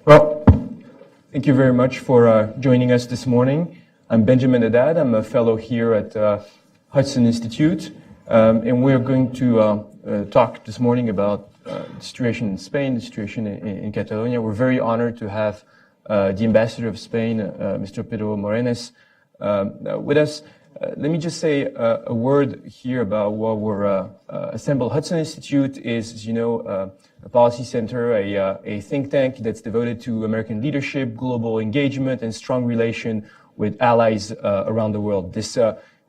Well, thank you very much for joining us this morning. I'm Benjamin Haddad. I'm a fellow here at Hudson Institute, and we're going to talk this morning about the situation in Spain, the situation in Catalonia. We're very honored to have the ambassador of Spain, Mr. Pedro Morenés, with us. Let me just say a word here about what we're assembled. Hudson Institute is, as you know, a policy center, a think tank that's devoted to American leadership, global engagement, and strong relation with allies around the world. This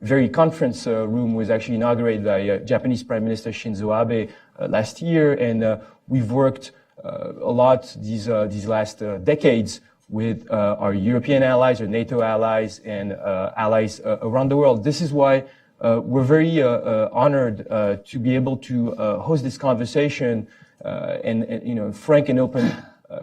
very conference room was actually inaugurated by Japanese Prime Minister Shinzo Abe last year, and we've worked a lot these last decades with our European allies, our NATO allies, and allies around the world. This is why we're very honored to be able to host this conversation and frank and open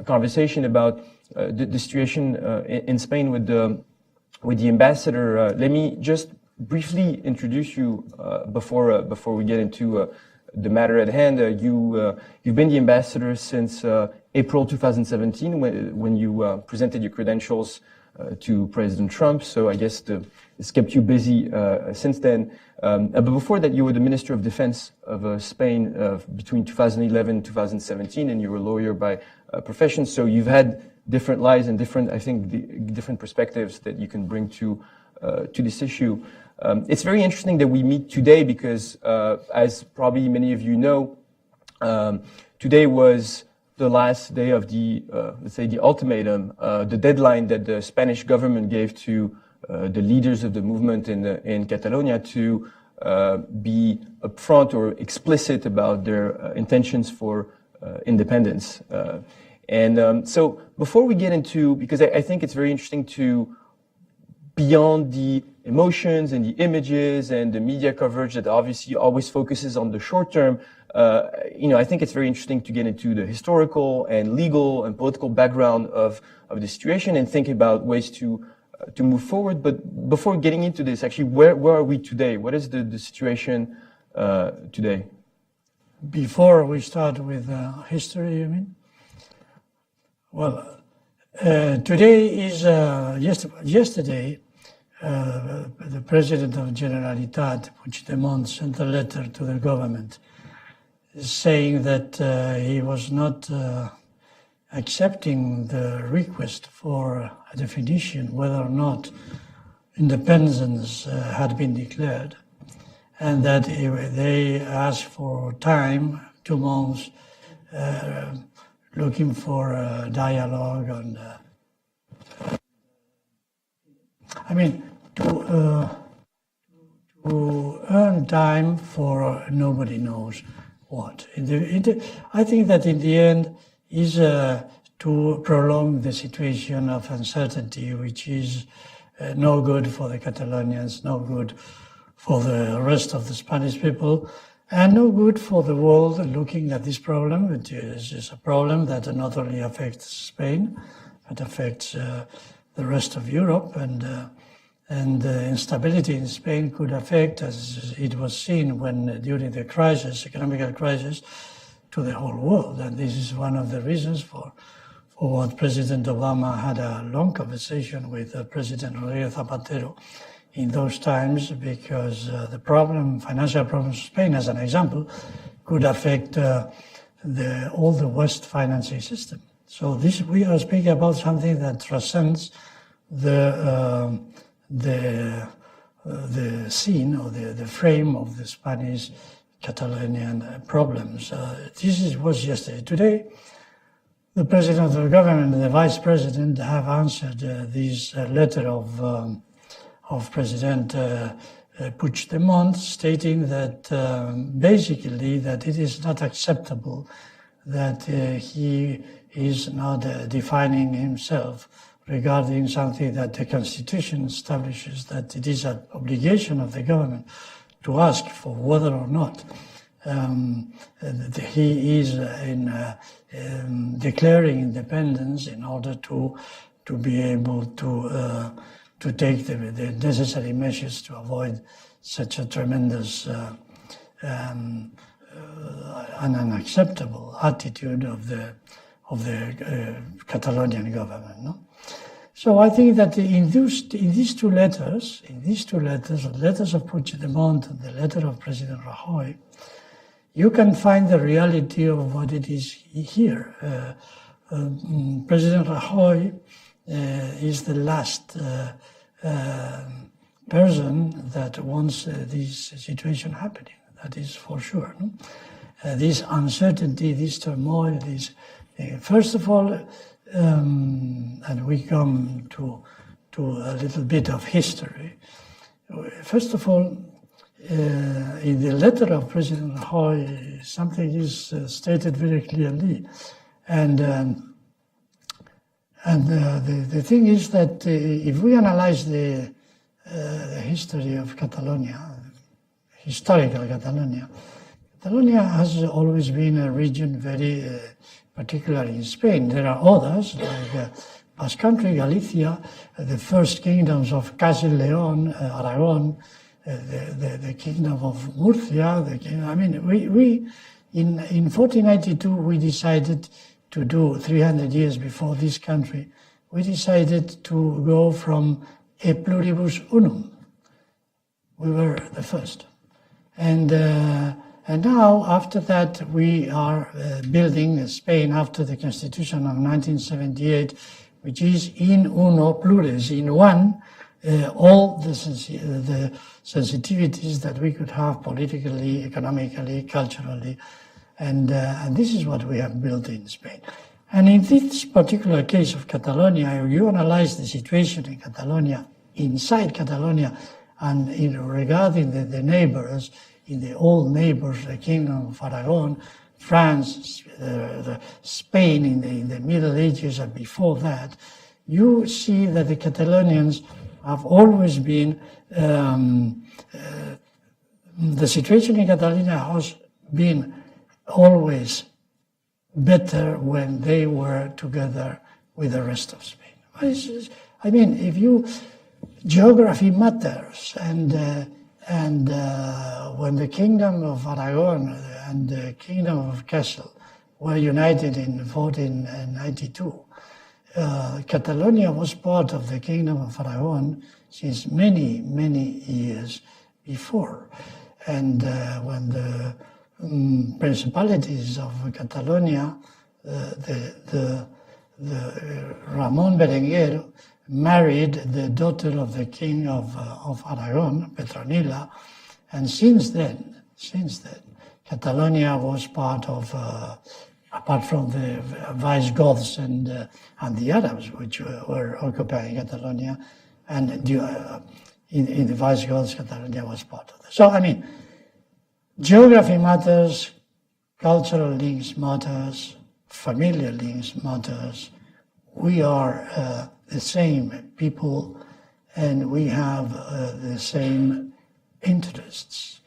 conversation about the situation in Spain with the ambassador. Let me just briefly introduce you before we get into the matter at hand. You've been the ambassador since April 2017 when you presented your credentials to President Trump. So I guess it's kept you busy since then. But before that, you were the Minister of Defense of Spain between 2011 and 2017, and you were a lawyer by profession. So you've had different lives and different perspectives that you can bring to this issue. It's very interesting that we meet today because, as probably many of you know, today was the last day of the, let's say, the ultimatum, the deadline that the Spanish government gave to the leaders of the movement in Catalonia to be upfront or explicit about their intentions for independence. So before we get into, because I think it's very interesting to, beyond the emotions and the images and the media coverage that obviously always focuses on the short term, I think it's very interesting to get into the historical and legal and political background of the situation and think about ways to move forward. But before getting into this, actually, where are we today? What is the situation today? Before we start with history, you mean? Well, today is yesterday. The President of Generalitat, Puigdemont, sent a letter to the government saying that he was not accepting the request for a definition whether or not independence had been declared, and that they asked for time, 2 months, looking for a dialogue on to earn time for nobody knows what. I think that in the end is to prolong the situation of uncertainty, which is no good for the Catalonians, no good for the rest of the Spanish people, and no good for the world looking at this problem. It is a problem that not only affects Spain, but affects the rest of Europe, and instability in Spain could affect, as it was seen during the economic crisis, to the whole world. And this is one of the reasons for what President Obama had a long conversation with President Rodríguez Zapatero in those times, because the financial problems of Spain, as an example, could affect all the West financing system. So we are speaking about something that transcends the scene or the frame of the Spanish Catalonian problems. This was yesterday. Today, the President of the government and the Vice President have answered this letter of President Puigdemont, stating that basically that it is not acceptable that he is not defining himself regarding something that the Constitution establishes, that it is an obligation of the government to ask for whether or not he is declaring independence in order to be able to take the necessary measures to avoid such a tremendous and unacceptable attitude of Catalonian government. No? So I think that in these two letters, the letters of Puigdemont and the letter of President Rajoy, you can find the reality of what it is here. President Rajoy is the last person that wants this situation happening. That is for sure. No? This uncertainty, this turmoil, this first of all, and we come to a little bit of history. First of all, in the letter of President Rajoy, something is stated very clearly, and the thing is that if we analyze the history of Catalonia, historical Catalonia, Catalonia has always been a region very, particularly in Spain. There are others, like Basque Country, Galicia, the first kingdoms of Castile, Leon, Aragon, the kingdom of Murcia. We in 1492 we decided to do 300 years before this country. We decided to go from a pluribus unum. We were the first, and now after that we are building Spain after the Constitution of 1978, which is in uno plures, in one. All the sensitivities that we could have politically, economically, culturally, and this is what we have built in Spain. And in this particular case of Catalonia, you analyze the situation in Catalonia, inside Catalonia, and regarding the neighbors, in the old neighbors, the Kingdom of Aragon, France, Spain in the Middle Ages and before that, you see that the Catalonians have always been, the situation in Catalonia has been always better when they were together with the rest of Spain. Geography matters, and when the Kingdom of Aragon and the Kingdom of Castile were united in 1492, Catalonia was part of the Kingdom of Aragon since many, many years before. And when the principalities of Catalonia, the Ramon Berenguer married the daughter of the King of Aragon, Petronila, and since then, Catalonia was part of, apart from the Visigoths and the Arabs, which were occupying Catalonia, and in the Visigoths, Catalonia was part of that. So, geography matters, cultural links matters, familiar links matters. We are the same people, and we have the same interests.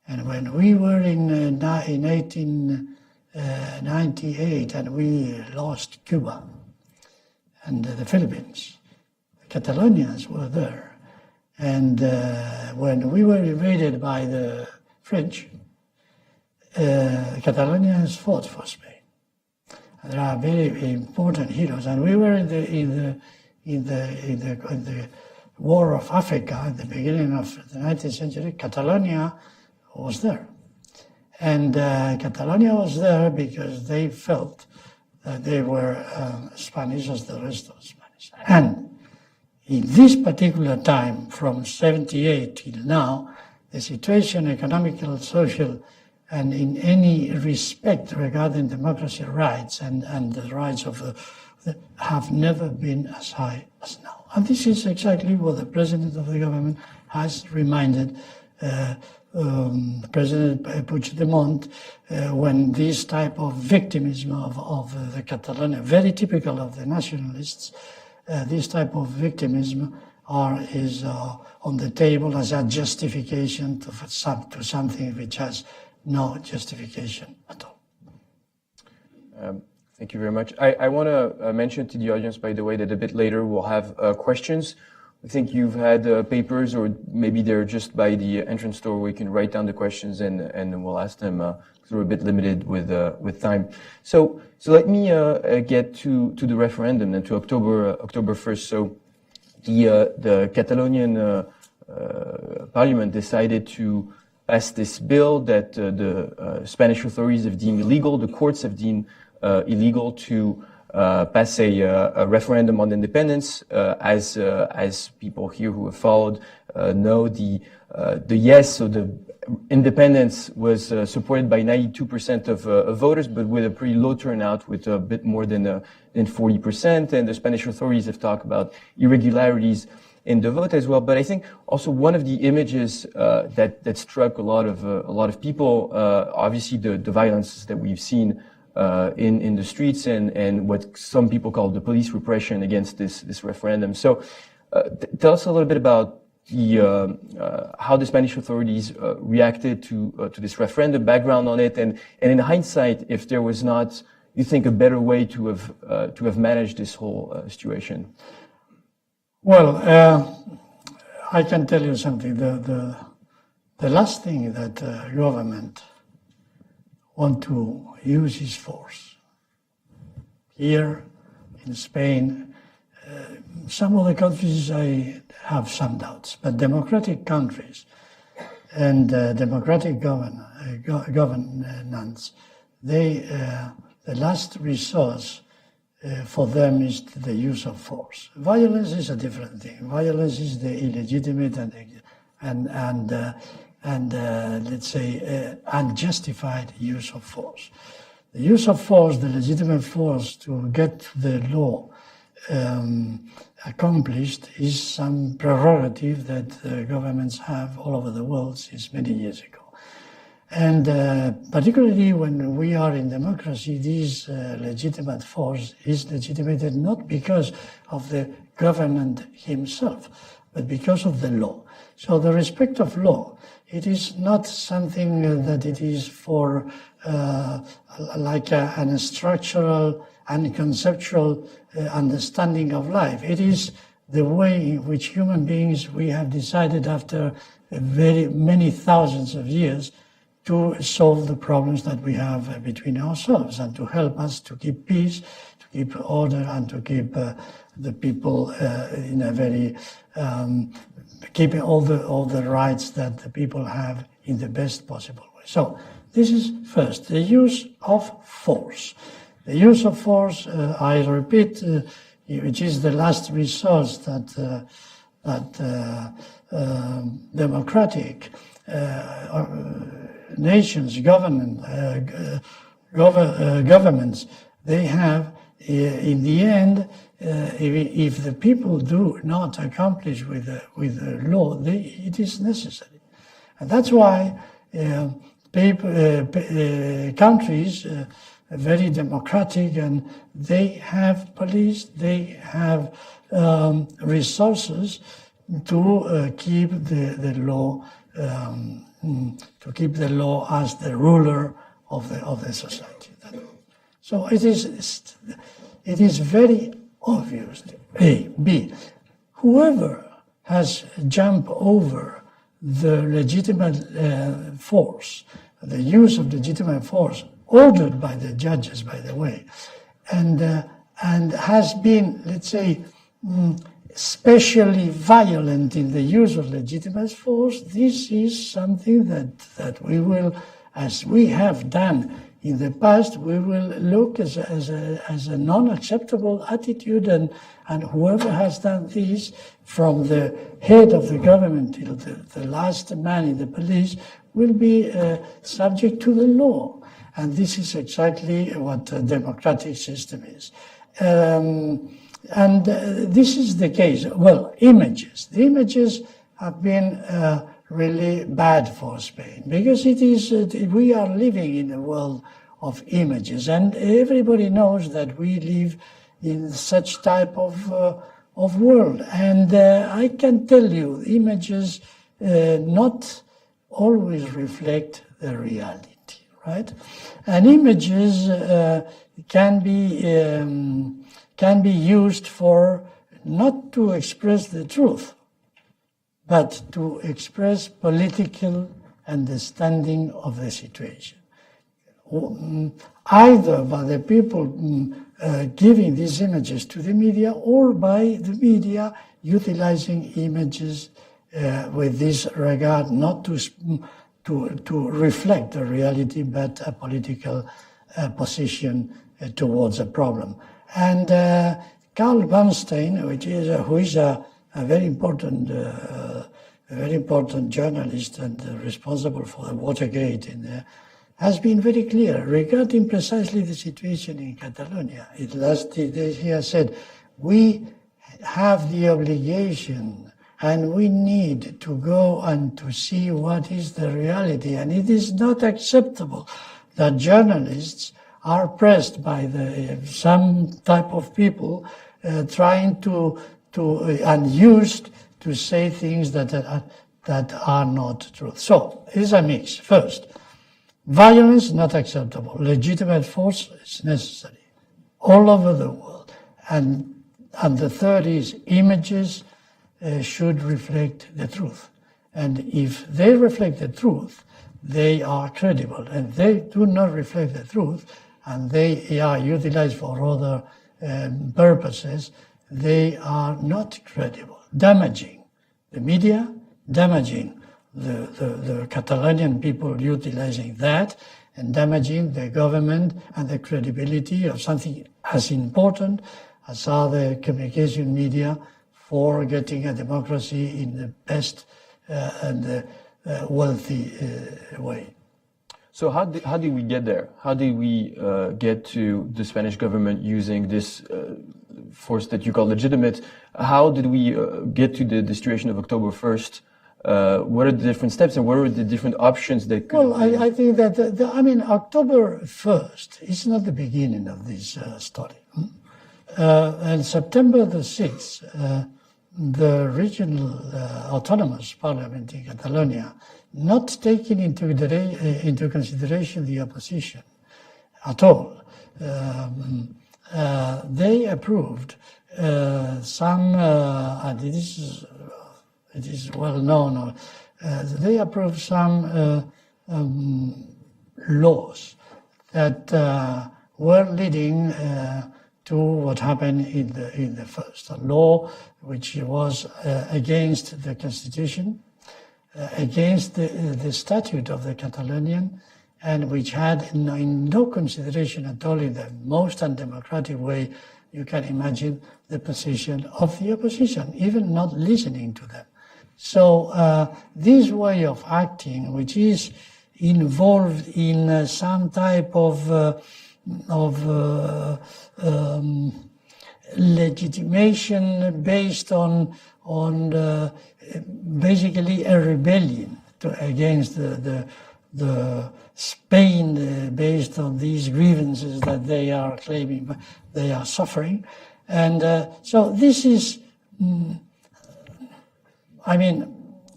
And when we were in 1898 and we lost Cuba and the Philippines, the Catalonians were there. And when we were invaded by the French, Catalonians fought for Spain. And there are very important heroes, and we were in the War of Africa at the beginning of the 19th century. Catalonia was there, and Catalonia was there because they felt that they were Spanish as the rest of Spanish. And in this particular time, from 78 till now, the situation, economical, social, and in any respect regarding democracy rights and the rights of have never been as high as now. And this is exactly what the President of the government has reminded President Puigdemont when this type of victimism of the Catalonia, very typical of the nationalists, this type of victimism is on the table as a justification to something which has no justification at all. Thank you very much. I want to mention to the audience, by the way, that a bit later we'll have questions I think you've had papers, or maybe they're just by the entrance door where you can write down the questions and we'll ask them, because we're a bit limited with time. So let me get to the referendum and to October 1st. So the Catalonian parliament decided to pass this bill that the Spanish authorities have deemed illegal, the courts have deemed illegal, to pass a referendum on independence. As people here who have followed know, the yes, so the independence was supported by 92% of voters, but with a pretty low turnout, with a bit more than 40%. And the Spanish authorities have talked about irregularities in the vote as well. But I think also one of the images that struck a lot of people, obviously the violences that we've seen in the streets and what some people call the police repression against this referendum. So tell us a little bit about how the Spanish authorities reacted to this referendum, background on it, and in hindsight, if there was not, you think, a better way to have managed this whole situation. Well, I can tell you something. The last thing that government want to use is force. Here in Spain, some of the countries I have some doubts, but democratic countries and democratic governance, the last resource for them is the use of force. Violence is a different thing. Violence is the illegitimate and let's say unjustified use of force. The use of force, the legitimate force to get the law accomplished, is some prerogative that governments have all over the world since many years ago. And particularly when we are in democracy, this legitimate force is legitimated not because of the government himself, but because of the law. So the respect of law, it is not something that it is for like an structural and conceptual understanding of life. It is the way in which human beings, we have decided after very many thousands of years to solve the problems that we have between ourselves and to help us to keep peace, to keep order, and to keep the people in a very keeping all the rights that the people have in the best possible way. So this is first, the use of force. The use of force, I repeat, which is the last resource that democratic nations, governments, they have, in the end, if the people do not accomplish with the law, it is necessary. And that's why countries very democratic, and they have police, they have resources to keep the law, as the ruler of the society. So it is very obvious. A, B, whoever has jumped over the legitimate force, the use of legitimate force, ordered by the judges, by the way, and has been, let's say, especially violent in the use of legitimate force, this is something that we will, as we have done in the past, we will look as a non-acceptable attitude, and whoever has done this, from the head of the government till the last man in the police, will be subject to the law. And this is exactly what a democratic system is. And this is the case. Well, images. The images have been really bad for Spain, because it is we are living in a world of images, and everybody knows that we live in such type of world. And I can tell you, images not always reflect the reality. Right, and images can be used for not to express the truth, but to express political understanding of the situation. Either by the people giving these images to the media, or by the media utilizing images with this regard, not to reflect the reality, but a political position towards a problem. And Carl Bernstein, who is a very important journalist and responsible for the Watergate in there, has been very clear regarding precisely the situation in Catalonia. He has said, we have the obligation and we need to go and to see what is the reality. And it is not acceptable that journalists are pressed by some type of people trying to and used to say things that are not true. So it's a mix. First, violence not acceptable. Legitimate force is necessary all over the world. And the third is images should reflect the truth. And if they reflect the truth, they are credible. And they do not reflect the truth, and they are utilized for other purposes, they are not credible. Damaging the media, damaging the Catalonian people utilizing that, and damaging the government and the credibility of something as important as are the communication media for getting a democracy in the best and wealthy way. So how did we get there? How did we get to the Spanish government using this force that you call legitimate? How did we get to the situation of October 1st? What are the different steps and what are the different options that could... Well, I think that, October 1st is not the beginning of this story. And September the 6th, the regional autonomous parliament in Catalonia, not taking into consideration the opposition at all, they approved some, and it is well known, they approved some laws that were leading to what happened in the first. A law which was against the constitution, against the statute of the Catalonian, and which had in no consideration at all, in the most undemocratic way you can imagine, the position of the opposition, even not listening to them. So this way of acting, which is involved in some type of legitimation based on basically a rebellion against the Spain based on these grievances that they are claiming they are suffering. And so this is,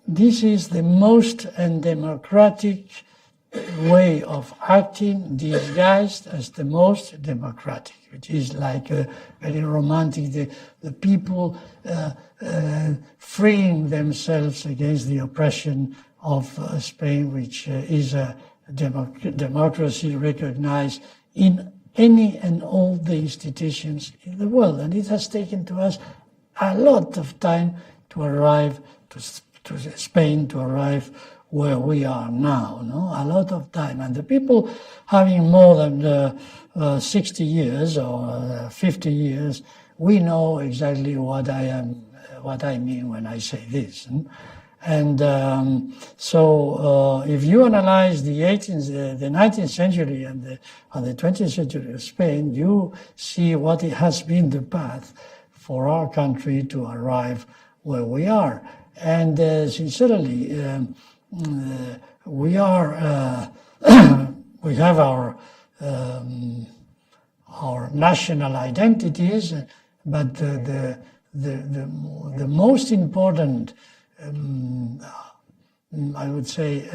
this is the most undemocratic way of acting, disguised as the most democratic, which is like very romantic, the people freeing themselves against the oppression of Spain, which is a democracy recognized in any and all the institutions in the world. And it has taken to us a lot of time to arrive to Spain, to arrive where we are now, a lot of time. And the people having more than 60 years or 50 years, we know exactly what I mean when I say this. And so if you analyze the 19th century and the 20th century of Spain, you see what it has been the path for our country to arrive where we are. And sincerely, we are we have our national identities, but the most important, I would say,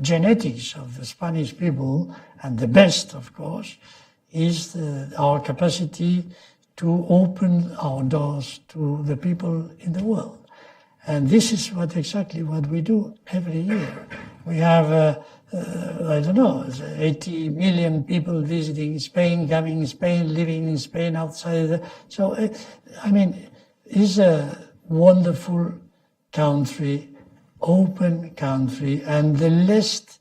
genetics of the Spanish people, and the best, of course, is our capacity to open our doors to the people in the world. And this is exactly what we do every year. We have, 80 million people visiting Spain, coming in Spain, living in Spain, outside. It's a wonderful country, open country, and the least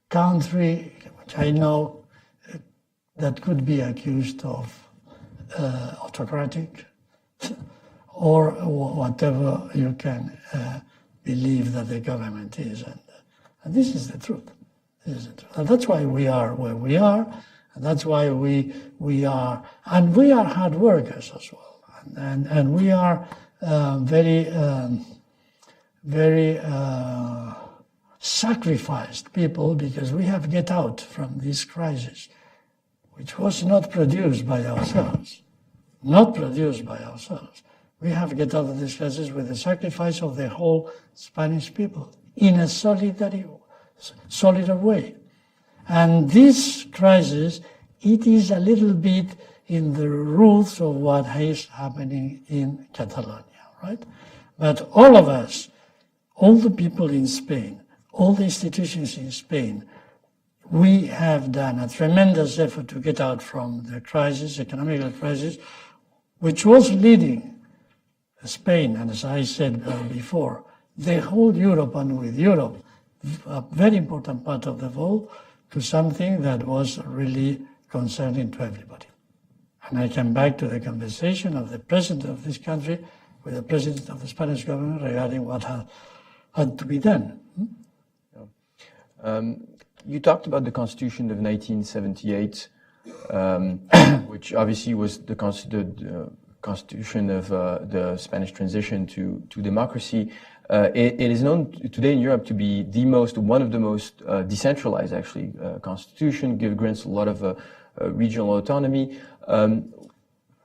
country which I know that could be accused of autocratic or whatever you can believe that the government is. And this is the truth. And that's why we are where we are, and that's why we are, and we are hard workers as well. And we are very sacrificed people, because we have get out from this crisis, which was not produced by ourselves. We have get out of this crisis with the sacrifice of the whole Spanish people in a solid way. And this crisis, it is a little bit in the roots of what is happening in Catalonia, right? But all of us, all the people in Spain, all the institutions in Spain, we have done a tremendous effort to get out from the crisis, economic crisis, which was leading Spain, and as I said before, the whole Europe, and with Europe, a very important part of the whole, to something that was really concerning to everybody. And I come back to the conversation of the president of this country with the president of the Spanish government regarding what had to be done. You talked about the Constitution of 1978, which obviously was the Constitution of the Spanish transition to democracy. It is known today in Europe to be one of the most decentralized, actually, constitution. Grants a lot of regional autonomy.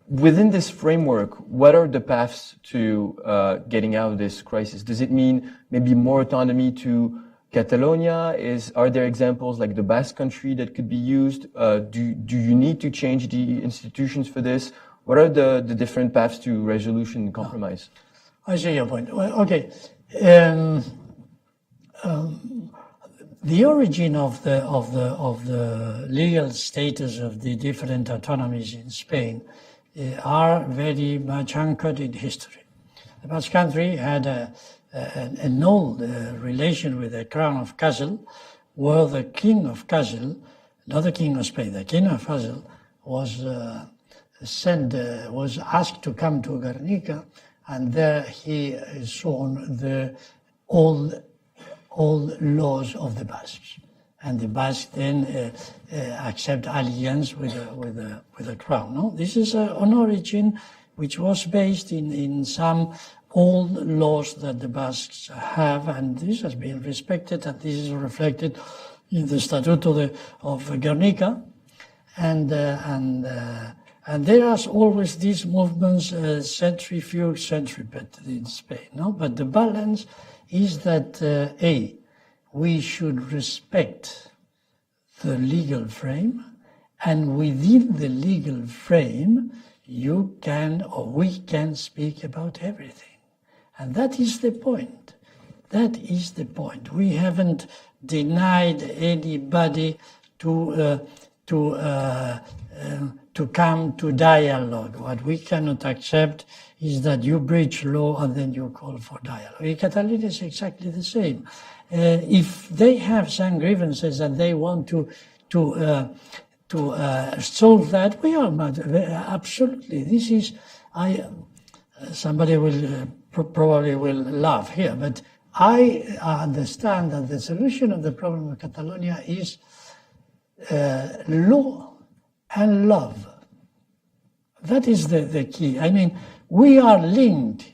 Within this framework, what are the paths to getting out of this crisis? Does it mean maybe more autonomy to Catalonia? Are there examples like the Basque country that could be used? Do you need to change the institutions for this? What are the different paths to resolution and compromise? I see your point. Well, okay. The origin of the legal status of the different autonomies in Spain are very much anchored in history. The Basque country had an old relation with the Crown of Castile, where the King of Castile, not the King of Spain, the King of Castile was asked to come to Guernica, and there he sworn the old laws of the Basques. And the Basques then accept alliance with the crown. No? This is an origin which was based in some old laws that the Basques have, and this has been respected, and this is reflected in the Statuto of Guernica. And there are always these movements, centrifuge, centripete in Spain. No? But the balance is that, we should respect the legal frame, and within the legal frame, you can or we can speak about everything. And that is the point. That is the point. We haven't denied anybody to come to dialogue. What we cannot accept is that you breach law and then you call for dialogue. In Catalonia is exactly the same. If they have some grievances and they want to solve that, we are absolutely. This is somebody will probably will laugh here, but I understand that the solution of the problem of Catalonia is law and love. That is the key. I mean, we are linked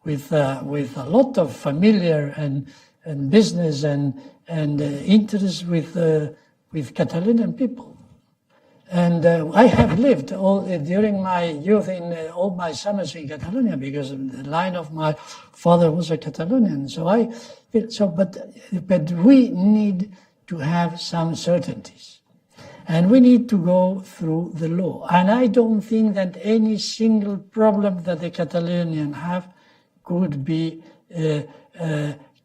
with a lot of familiar and business and interests with Catalonian people. And I have lived during my youth in all my summers in Catalonia, because the line of my father was a Catalonian. But we need to have some certainties. And we need to go through the law. And I don't think that any single problem that the Catalonians have could be,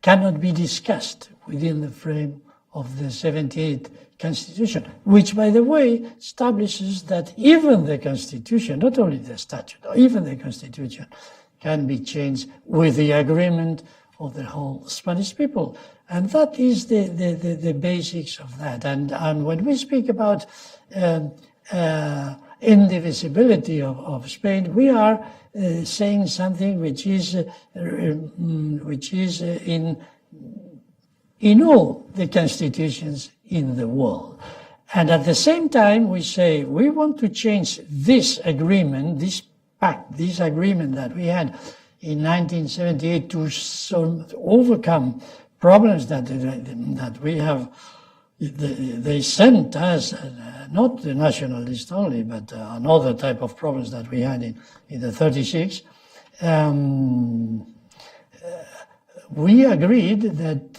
cannot be discussed within the frame of the 78th Constitution, which, by the way, establishes that even the Constitution, not only the statute, even the Constitution, can be changed with the agreement of the whole Spanish people. And that is the basics of that. And when we speak about indivisibility of Spain, we are saying something which is in all the constitutions in the world. And at the same time, we say we want to change this agreement, this pact, this agreement that we had in 1978 to overcome problems that we have. They sent us, not the nationalist only, but another type of problems that we had in the 36. We agreed that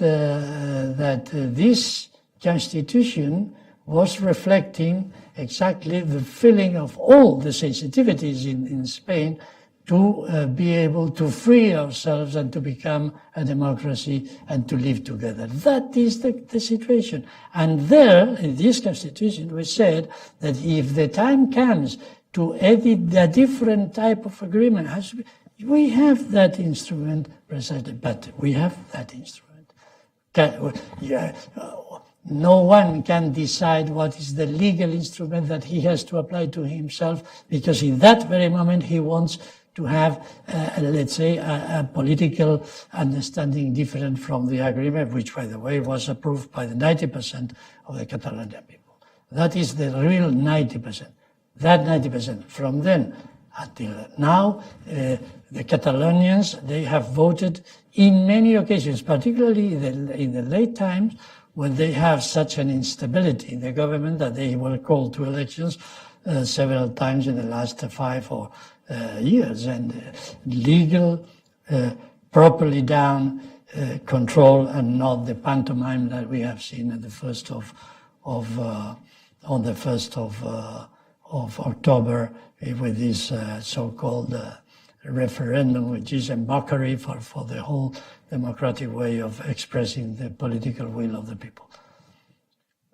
this constitution was reflecting exactly the feeling of all the sensitivities in Spain to be able to free ourselves and to become a democracy and to live together. That is the situation. And there, in this constitution, we said that if the time comes to edit a different type of agreement, we have that instrument precisely, but we have that instrument. No one can decide what is the legal instrument that he has to apply to himself, because in that very moment he wants to have, let's say, a political understanding different from the agreement, which, by the way, was approved by the 90% of the Catalonian people. That is the real 90%. That 90%. From then until now, the Catalonians, they have voted in many occasions, particularly in the late times, when they have such an instability in the government that they were called to elections several times in the last 5 or years, and legal, properly down control, and not the pantomime that we have seen at the on the 1st of October with this so-called referendum, which is a mockery for the whole democratic way of expressing the political will of the people.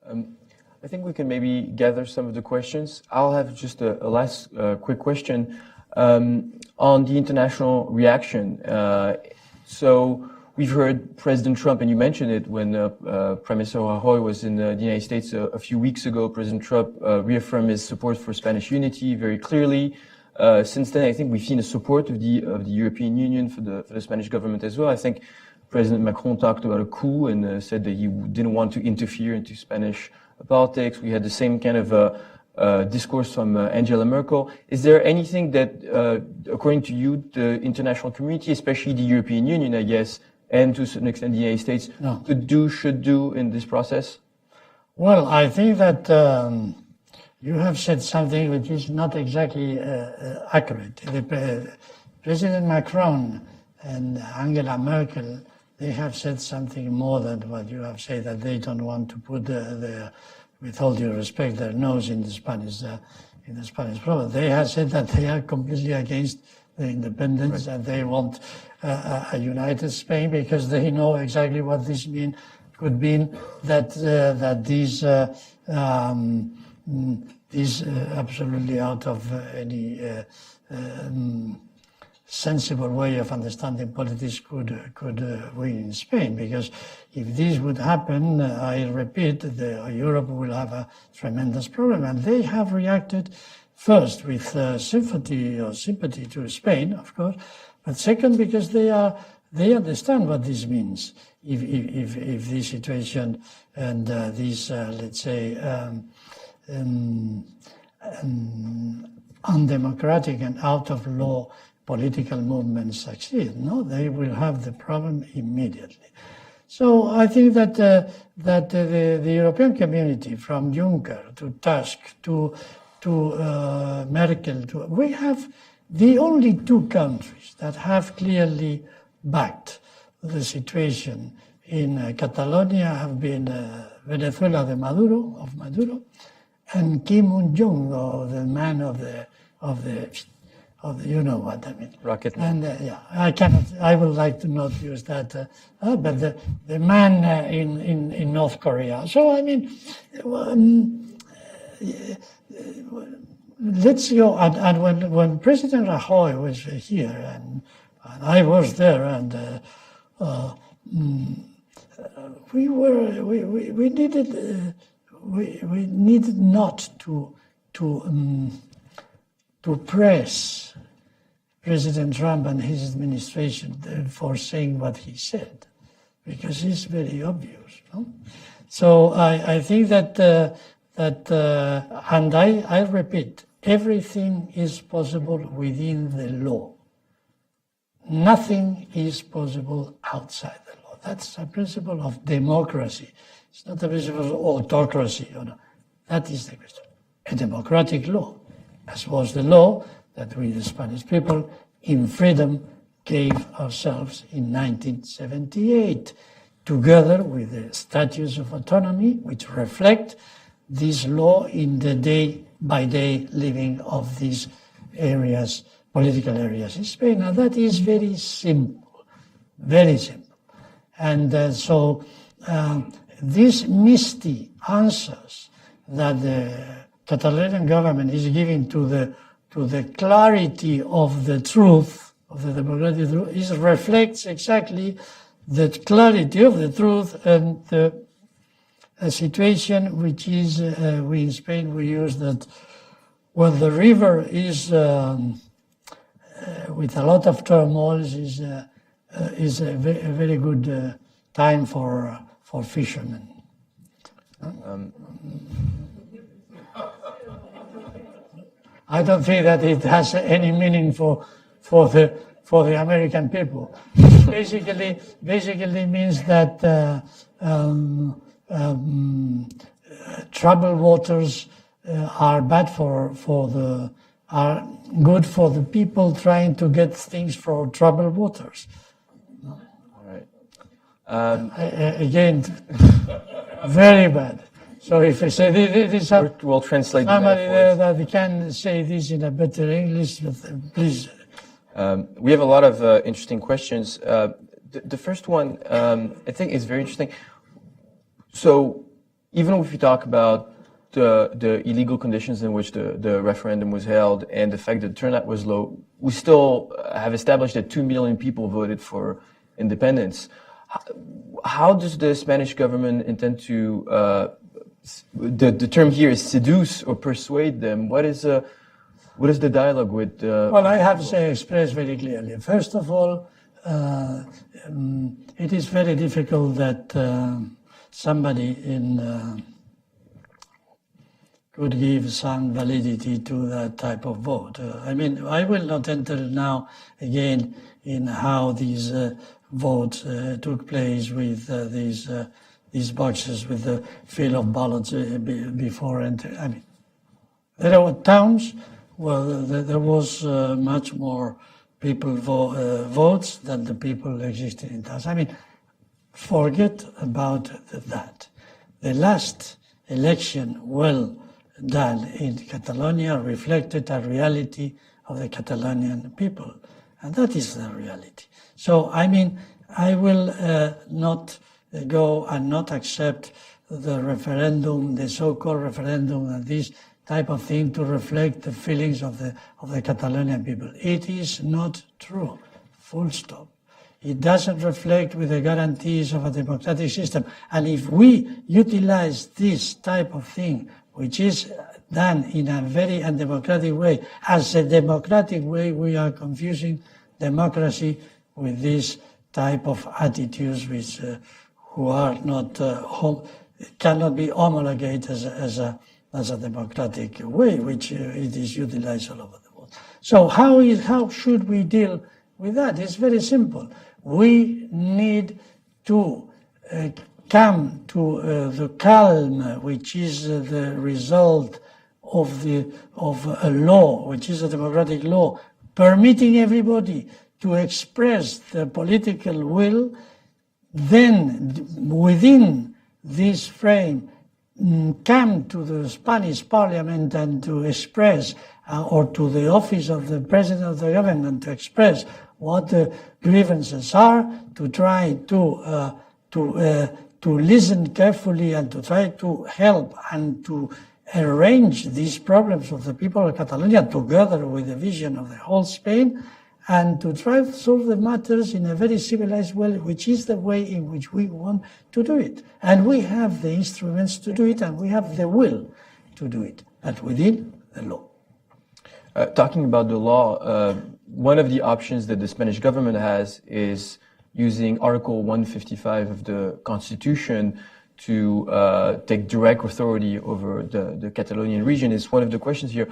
I think we can maybe gather some of the questions. I'll have just a last quick question on the international reaction. So we've heard President Trump, and you mentioned it when Prime Minister Rajoy was in the United States a few weeks ago. President Trump reaffirmed his support for Spanish unity very clearly. Since then, I think we've seen the support of the European Union for the Spanish government as well. I think President Macron talked about a coup and said that he didn't want to interfere into Spanish politics. We had the same kind of discourse from Angela Merkel. Is there anything that, according to you, the international community, especially the European Union, I guess, and to a certain extent the United States, should do in this process? Well, I think that you have said something which is not exactly accurate. President Macron and Angela Merkel, they have said something more than what you have said, that they don't want to put with all due respect, their nose in the Spanish problem. They have said that they are completely against the independence, right, and they want a united Spain, because they know exactly what this could mean, that these absolutely out of any sensible way of understanding politics could win in Spain. Because if this would happen, I repeat, Europe will have a tremendous problem. And they have reacted first with sympathy to Spain, of course, but second because they understand what this means. If this situation and these, let's say, undemocratic and out of law political movements succeed, they will have the problem immediately. So I think that the European community, from Juncker to Tusk to Merkel, we have the only two countries that have clearly backed the situation in Catalonia have been Venezuela of Maduro, and Kim Un-jong, the man of the you know what I mean. Rocket Man. And I would like to not use that, but the man in North Korea. So I mean, let's go. And when President Rajoy was here, and I was there, and we needed not to press President Trump and his administration for saying what he said, because it's very obvious. No? So I think that and I repeat, everything is possible within the law. Nothing is possible outside the law. That's a principle of democracy. It's not a principle of autocracy. That is the question. A democratic law, as was the law that we, the Spanish people, in freedom gave ourselves in 1978, together with the statutes of autonomy, which reflect this law in the day-by-day living of these areas, political areas in Spain. And that is very simple, very simple. And so these misty answers that the Catalonian government is giving to the clarity of the truth, of the democratic truth, it reflects exactly the clarity of the truth and a situation which is, we in Spain, we use that when the river is with a lot of turmoil is a very good time for fishermen. I don't think that it has any meaning for the American people. Basically means that troubled waters are bad are good for the people trying to get things from troubled waters. All right. Again, very bad. So if I say this, we'll translate somebody there that can say this in a better English, please. We have a lot of interesting questions. The first one, I think, is very interesting. So, even if we talk about the illegal conditions in which the referendum was held and the fact that turnout was low, we still have established that 2 million people voted for independence. How does the Spanish government intend to the term here is seduce or persuade them? What is the dialogue with? Well, I have to express very clearly. First of all, it is very difficult that somebody could give some validity to that type of vote. I mean, I will not enter now again in how these votes took place with these boxes with the fill of ballots before entering. I mean, there were towns where there was much more people votes than the people existing in towns. I mean, forget about that. The last election, well done in Catalonia, reflected a reality of the Catalonian people, and that is the reality. So, I mean, I will not go and not accept the referendum, the so-called referendum, and this type of thing to reflect the feelings of the Catalonian people. It is not true. Full stop. It doesn't reflect with the guarantees of a democratic system. And if we utilize this type of thing, which is done in a very undemocratic way, as a democratic way, we are confusing democracy with this type of attitudes which who are not cannot be homologated as a democratic way, which it is utilized all over the world. So how should we deal with that? It's very simple. We need to come to the calm, which is the result of a law, which is a democratic law, permitting everybody to express their political will then within this frame come to the Spanish Parliament and to express, or to the office of the President of the government to express what the grievances are, to try to listen carefully and to try to help and to arrange these problems of the people of Catalonia together with the vision of the whole Spain, and to try to solve the matters in a very civilized way, which is the way in which we want to do it. And we have the instruments to do it, and we have the will to do it, but within the law. Talking about the law, one of the options that the Spanish government has is using Article 155 of the Constitution to take direct authority over the Catalonian region. Is one of the questions here.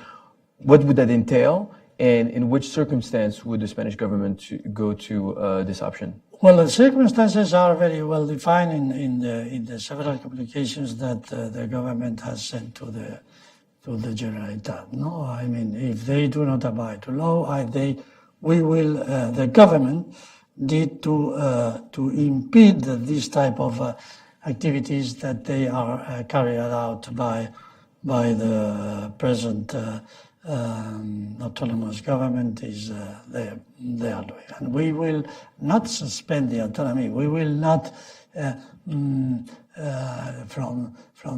What would that entail? And in which circumstance would the Spanish government go to this option? Well, the circumstances are very well defined in the several communications that the government has sent to the Generalitat. No, I mean, if they do not abide to law, the government need to impede this type of activities that they are carried out by the present autonomous government they are doing. And we will not suspend the autonomy. We will not, from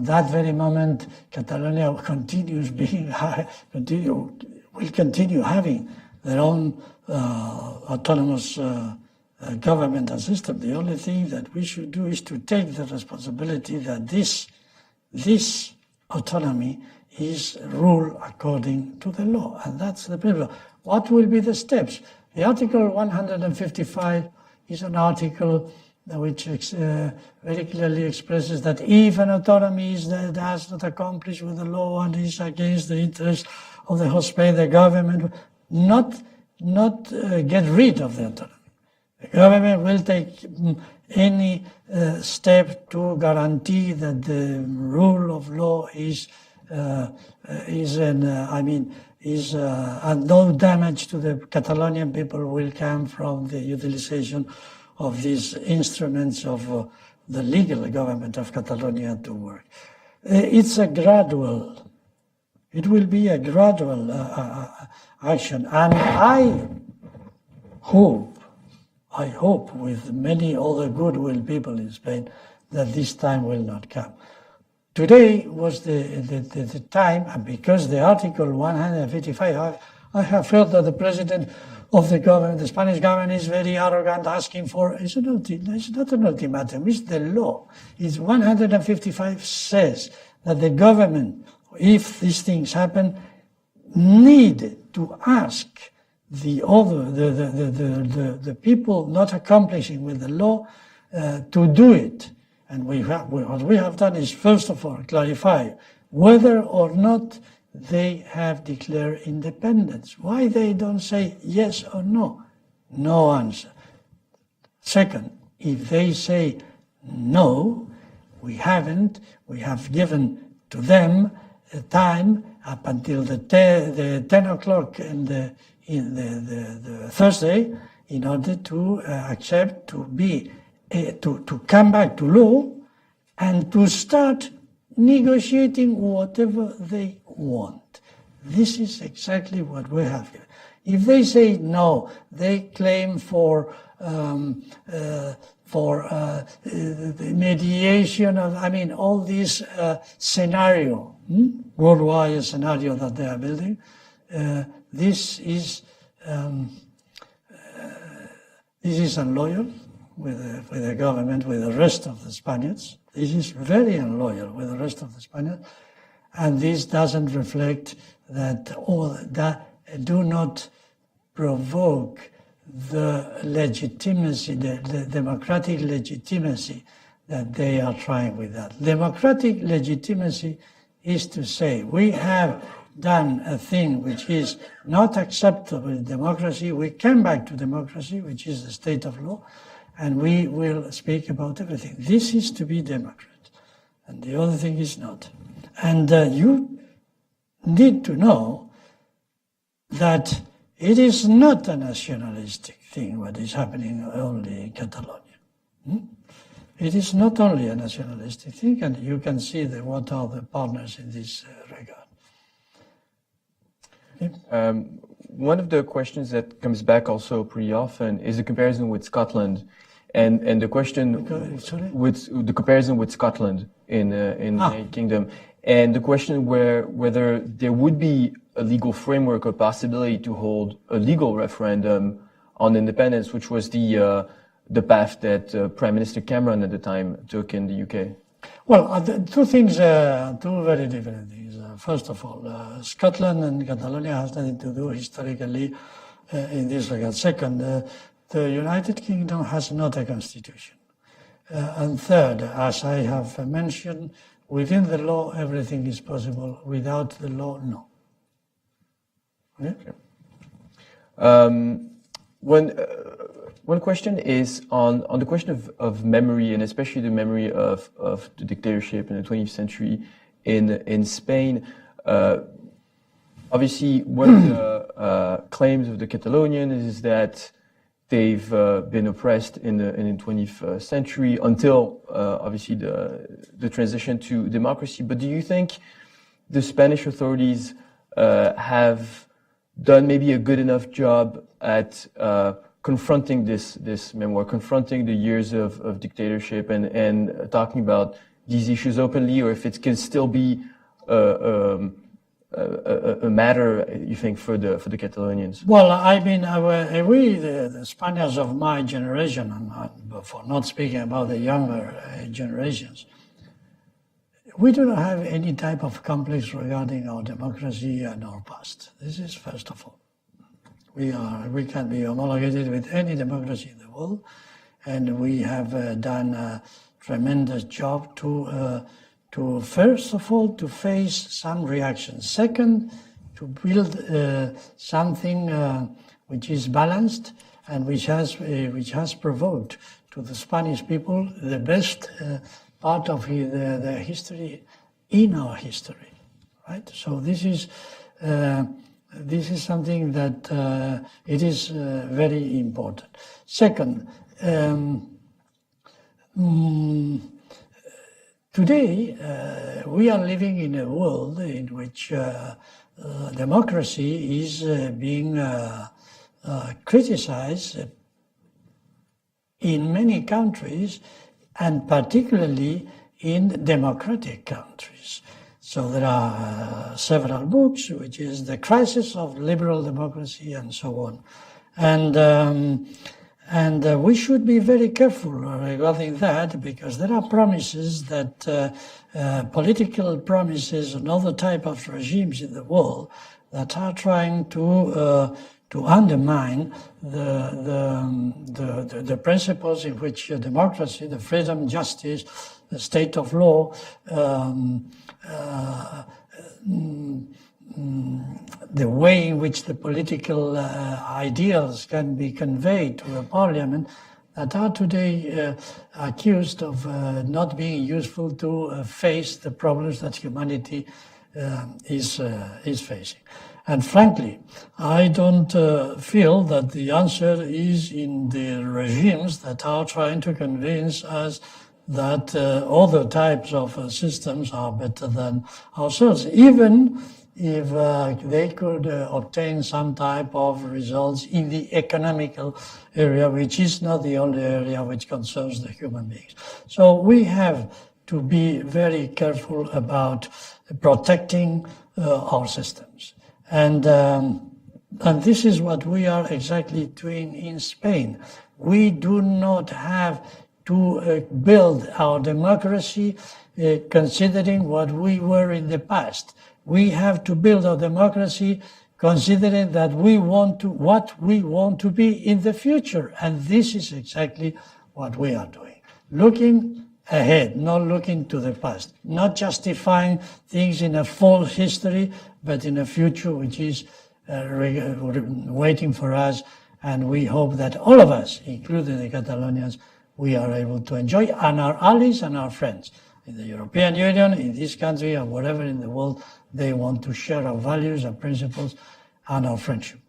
that very moment, Catalonia will continue having their own autonomous government and system. The only thing that we should do is to take the responsibility that this autonomy is ruled according to the law, and that's the principle. What will be the steps? The Article 155 is an article which very clearly expresses that if an autonomy does not accomplish with the law and is against the interest of the whole Spain, the government not get rid of the autonomy. The government will take any step to guarantee that the rule of law is and no damage to the Catalonian people will come from the utilization of these instruments of the legal government of Catalonia to work. It will be a gradual action, and I hope with many other goodwill people in Spain that this time will not come. Today was the time, and because the Article 155, I have heard that the President of the government, the Spanish government, is very arrogant, asking for, it's not an ultimatum, it's the law. It's 155 says that the government, if these things happen, need to ask the people not accomplishing with the law to do it. And what we have done is, first of all, clarify whether or not they have declared independence. Why they don't say yes or no? No answer. Second, if they say no, we haven't, we have given to them a time up until the 10 o'clock in the Thursday in order to accept to come back to law and to start negotiating whatever they want. This is exactly what we have here. If they say no, they claim for mediation of, all this scenario, worldwide scenario that they are building. This is unloyal with the government, with the rest of the Spaniards. This is very unloyal with the rest of the Spaniards, and this doesn't reflect that do not provoke the legitimacy, the democratic legitimacy that they are trying with that. Democratic legitimacy is to say, we have done a thing which is not acceptable in democracy, we come back to democracy, which is the state of law, and we will speak about everything. This is to be Democrat, and the other thing is not. And you need to know that it is not a nationalistic thing what is happening only in Catalonia. It is not only a nationalistic thing, and you can see what are the partners in this regard. Okay. One of the questions that comes back also pretty often is the comparison with Scotland, and the question with the comparison with Scotland in the United Kingdom, and the question whether there would be a legal framework or possibility to hold a legal referendum on independence, which was the path that Prime Minister Cameron at the time took in the UK. Well, two things, two very different things. First of all, Scotland and Catalonia has nothing to do historically in this regard. Second, the United Kingdom has not a constitution. And third, as I have mentioned, within the law, everything is possible. Without the law, no. Okay? One question is on the question of memory, and especially the memory of the dictatorship in the 20th century in Spain. Obviously, one of the claims of the Catalonians is that they've been oppressed in the 20th century until obviously the transition to democracy. But do you think the Spanish authorities have done maybe a good enough job at confronting this memoir, confronting the years of dictatorship and talking about these issues openly, or if it can still be a matter, you think, for the Catalonians? Well, I mean, we, the Spaniards of my generation, and for not speaking about the younger generations, we do not have any type of complex regarding our democracy and our past. This is first of all. We can be homologated with any democracy in the world, and we have done a tremendous job to first of all to face some reactions. Second, to build something which is balanced and which has provoked to the Spanish people the best part of their history in our history, right? So this is something that it is very important. Second, today we are living in a world in which democracy is being criticized in many countries, and particularly in democratic countries. So there are several books, which is The Crisis of Liberal Democracy and so on. And we should be very careful regarding that, because there are promises that political promises and other type of regimes in the world that are trying to undermine the principles in which democracy, the freedom, justice, the state of law, the way in which the political ideals can be conveyed to a parliament, that are today accused of not being useful to face the problems that humanity is facing. And frankly, I don't feel that the answer is in the regimes that are trying to convince us that other types of systems are better than ourselves, even if they could obtain some type of results in the economical area, which is not the only area which concerns the human beings. So we have to be very careful about protecting our systems. And this is what we are exactly doing in Spain. We do not have to build our democracy considering what we were in the past. We have to build our democracy considering that what we want to be in the future. And this is exactly what we are doing. Looking ahead, not looking to the past, not justifying things in a false history, but in a future which is waiting for us. And we hope that all of us, including the Catalonians, we are able to enjoy, and our allies and our friends in the European Union, in this country, or wherever in the world they want to share our values, our principles, and our friendship.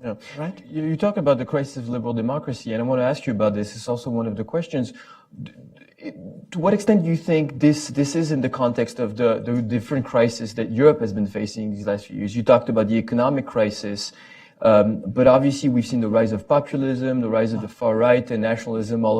Yeah. Right? You talk about the crisis of liberal democracy, and I want to ask you about this. It's also one of the questions. to what extent do you think this is in the context of the different crises that Europe has been facing these last few years? You talked about the economic crisis, but obviously we've seen the rise of populism, the rise of the far right and nationalism all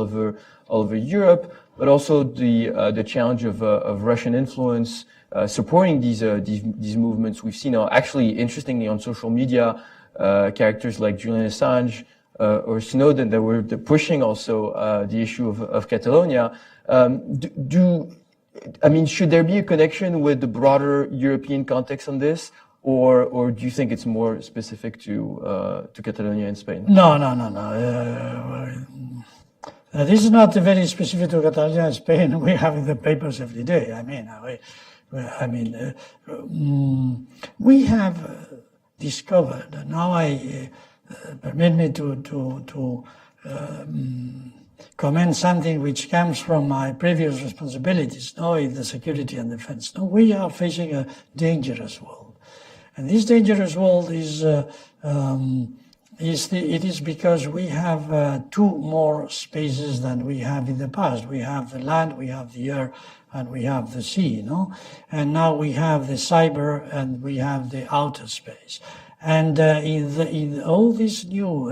over Europe, but also the challenge of Russian influence supporting these movements. We've seen, actually, interestingly, on social media, characters like Julian Assange or Snowden that were pushing also the issue of Catalonia. Should there be a connection with the broader European context on this, or do you think it's more specific to Catalonia and Spain? No. This is not very specific to Catalonia and Spain. We have in the papers every day. We have discovered, and now permit me to comment something which comes from my previous responsibilities, in the security and defense. We are facing a dangerous world, and this dangerous world is because we have two more spaces than we have in the past. We have the land, we have the air, and we have the sea, And now we have the cyber and we have the outer space. And in all these new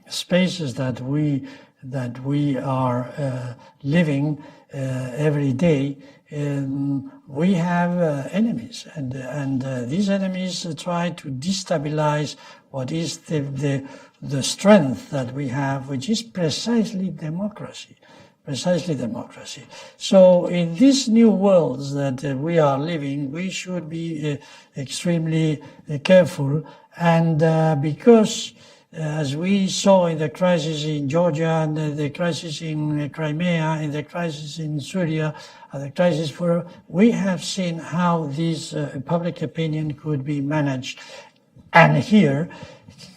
spaces that we are living every day, we have enemies, and these enemies try to destabilize what is the strength that we have, which is precisely democracy. So in these new worlds that we are living, we should be extremely careful, and because as we saw in the crisis in Georgia and the crisis in Crimea and the crisis in Syria, the crisis we have seen how this public opinion could be managed, and here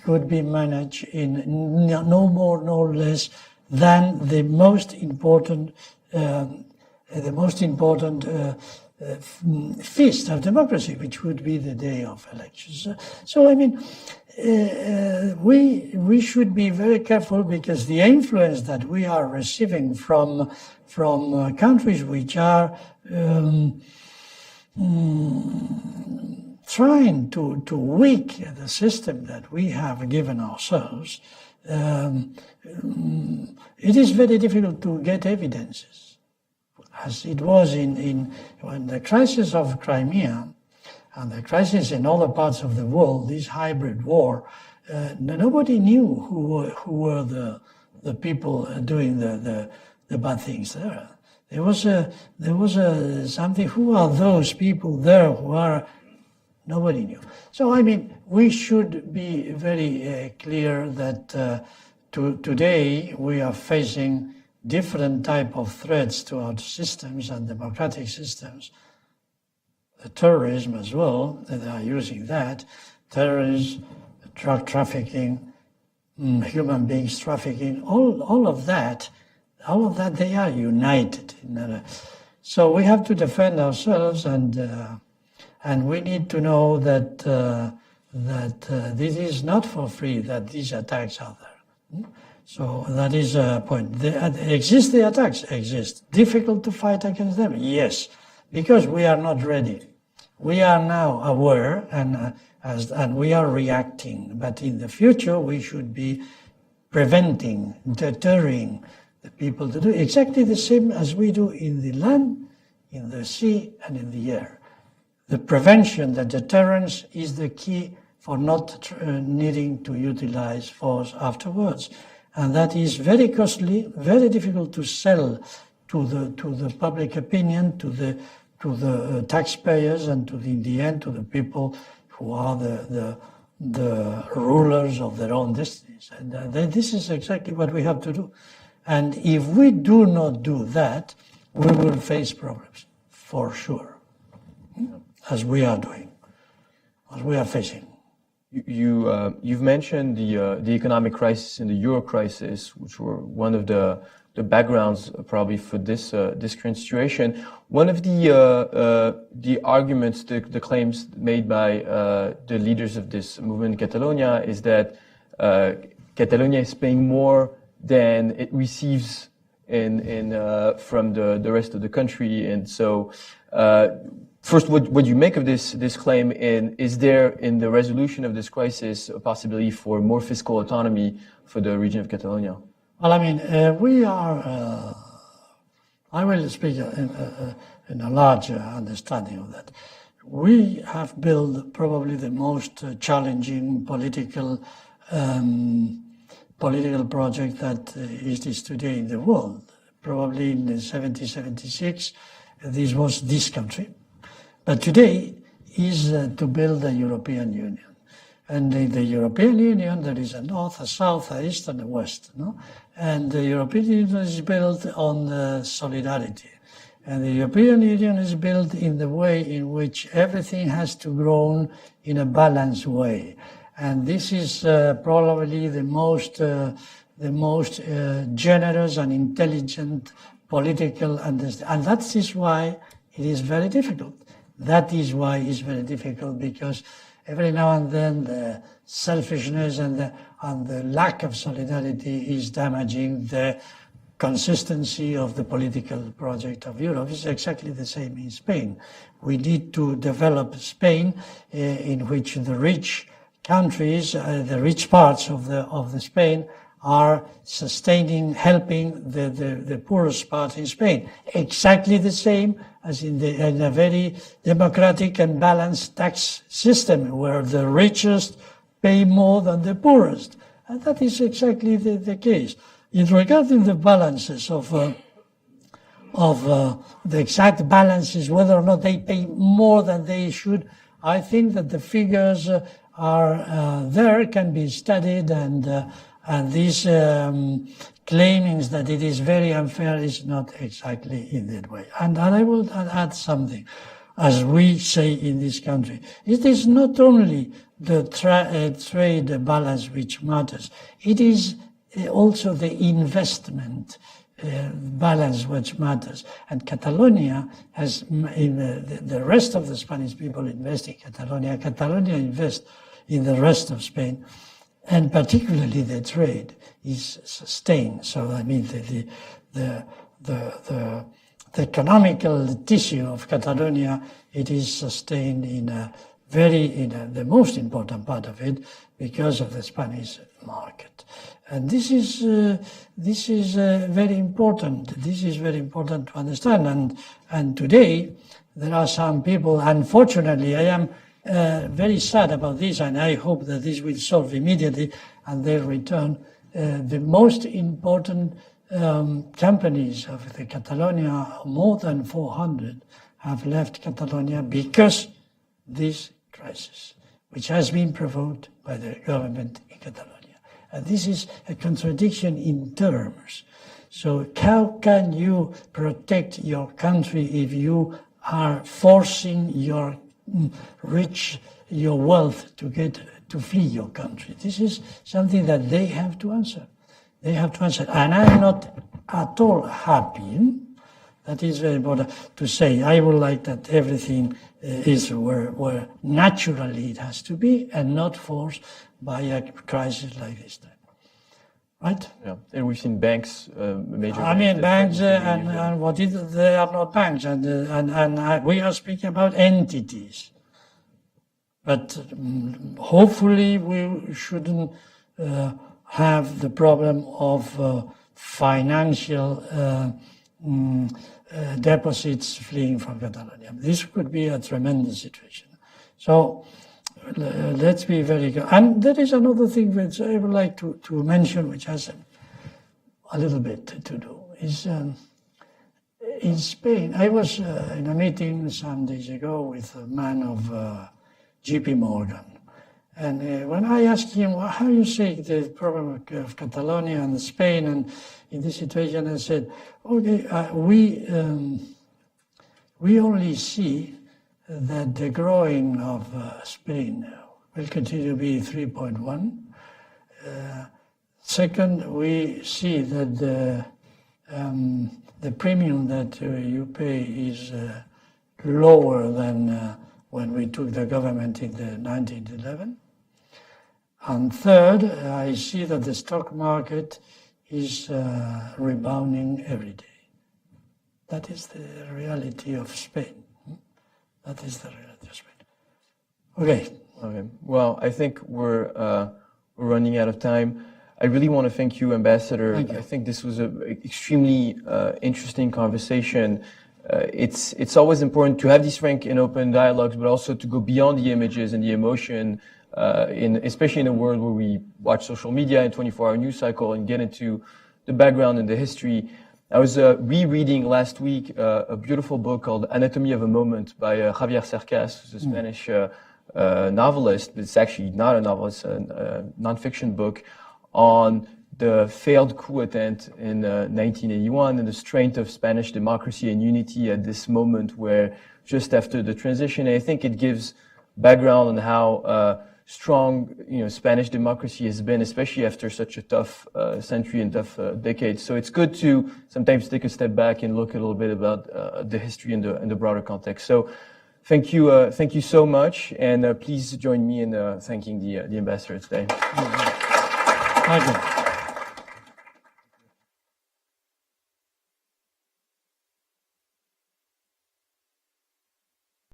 could be managed in no more, no less than the most important feast of democracy, which would be the day of elections. We should be very careful, because the influence that we are receiving from countries which are trying to weaken the system that we have given ourselves, it is very difficult to get evidences, as it was when the crisis of Crimea and the crisis in other parts of the world, this hybrid war. Nobody knew who were the people doing the bad things there. There was something. Who are those people there who are? Nobody knew. So we should be very clear that today we are facing different type of threats to our systems and democratic systems. The terrorism as well, they are using that. Terrorism, drug trafficking, human beings trafficking, all of that, they are united. So we have to defend ourselves, and we need to know that this is not for free, that these attacks are there. So that is a point. The attacks exist. Difficult to fight against them? Yes, because we are not ready. We are now aware and we are reacting. But in the future, we should be preventing, deterring the people to do exactly the same as we do in the land, in the sea, and in the air. The prevention, the deterrence is the key for not needing to utilize force afterwards. And that is very costly, very difficult to sell to the public opinion, to the taxpayers, and in the end to the people who are the rulers of their own destinies. And this is exactly what we have to do. And if we do not do that, we will face problems, for sure, as we are doing, as we are facing. You've mentioned the economic crisis and the euro crisis, which were one of the backgrounds probably for this current situation. One of the arguments, the claims made by the leaders of this movement in Catalonia is that Catalonia is paying more than it receives from the rest of the country. And so, first, what do you make of this claim? And is there, in the resolution of this crisis, a possibility for more fiscal autonomy for the region of Catalonia? Well, I mean, we are. I will speak in a larger understanding of that. We have built probably the most challenging political project that is today in the world. Probably in the 76, this was this country. But today is to build a European Union. And in the European Union, there is a north, a south, a east, and a west. No? And the European Union is built on solidarity. And the European Union is built in the way in which everything has to grow in a balanced way. And this is probably the most generous and intelligent political understanding. And that is why it is very difficult. That is why it's very difficult, because every now and then the selfishness and the lack of solidarity is damaging the consistency of the political project of Europe. It's exactly the same in Spain. We need to develop Spain in which the rich countries, the rich parts of the Spain are sustaining, helping the poorest part in Spain. Exactly the same as in a very democratic and balanced tax system where the richest pay more than the poorest. And that is exactly the case. In regarding the balances of the exact balances, whether or not they pay more than they should, I think that the figures are there, can be studied, and these claimings that it is very unfair is not exactly in that way. And I will add something, as we say in this country. It is not only the trade balance which matters. It is also the investment balance which matters. And Catalonia has, in the rest of the Spanish people invest in Catalonia. Catalonia invests in the rest of Spain. And particularly the trade is sustained. So I mean the economical tissue of Catalonia, it is sustained in the most important part of it because of the Spanish market. And this is very important. This is very important to understand. And today there are some people. Unfortunately, I am very sad about this, and I hope that this will solve immediately and they'll return. The most important companies of the Catalonia, more than 400, have left Catalonia because this crisis, which has been provoked by the government in Catalonia. And this is a contradiction in terms. So how can you protect your country if you are forcing your wealth to flee your country? This is something that they have to answer. They have to answer. And I'm not at all happy. That is very important to say. I would like that everything is where naturally it has to be and not forced by a crisis like this time. Right? Yeah. And we've seen banks, major I mean, banks and what is, they are not banks. And we are speaking about entities. But hopefully we shouldn't have the problem of financial deposits fleeing from Catalonia. This could be a tremendous situation. So let's be very good. And there is another thing which I would like to mention, which has a little bit to do, is in Spain. I was in a meeting some days ago with a man of JP Morgan. And when I asked him, well, how you see the problem of Catalonia and Spain and in this situation, I said, okay, we only see that the growing of Spain will continue to be 3.1. Second, we see that the premium that you pay is lower than when we took the government in the 1911. And third, I see that the stock market is rebounding every day. That is the reality of Spain. That is the reality of Spain. Okay. Okay. Well, I think we're running out of time. I really want to thank you, Ambassador. Thank you. I think this was an extremely interesting conversation. It's always important to have these frank and open dialogues, but also to go beyond the images and the emotion, especially in a world where we watch social media and 24-hour news cycle and get into the background and the history. I was rereading last week a beautiful book called Anatomy of a Moment by Javier Cercas, who's a Spanish novelist, but it's actually not a novel, it's a nonfiction book on the failed coup attempt in 1981 and the strength of Spanish democracy and unity at this moment where just after the transition. And I think it gives background on how strong, Spanish democracy has been, especially after such a tough century and tough decade. So it's good to sometimes take a step back and look a little bit about the history and the broader context. So thank you so much, and please join me in thanking the ambassador today. Thank you.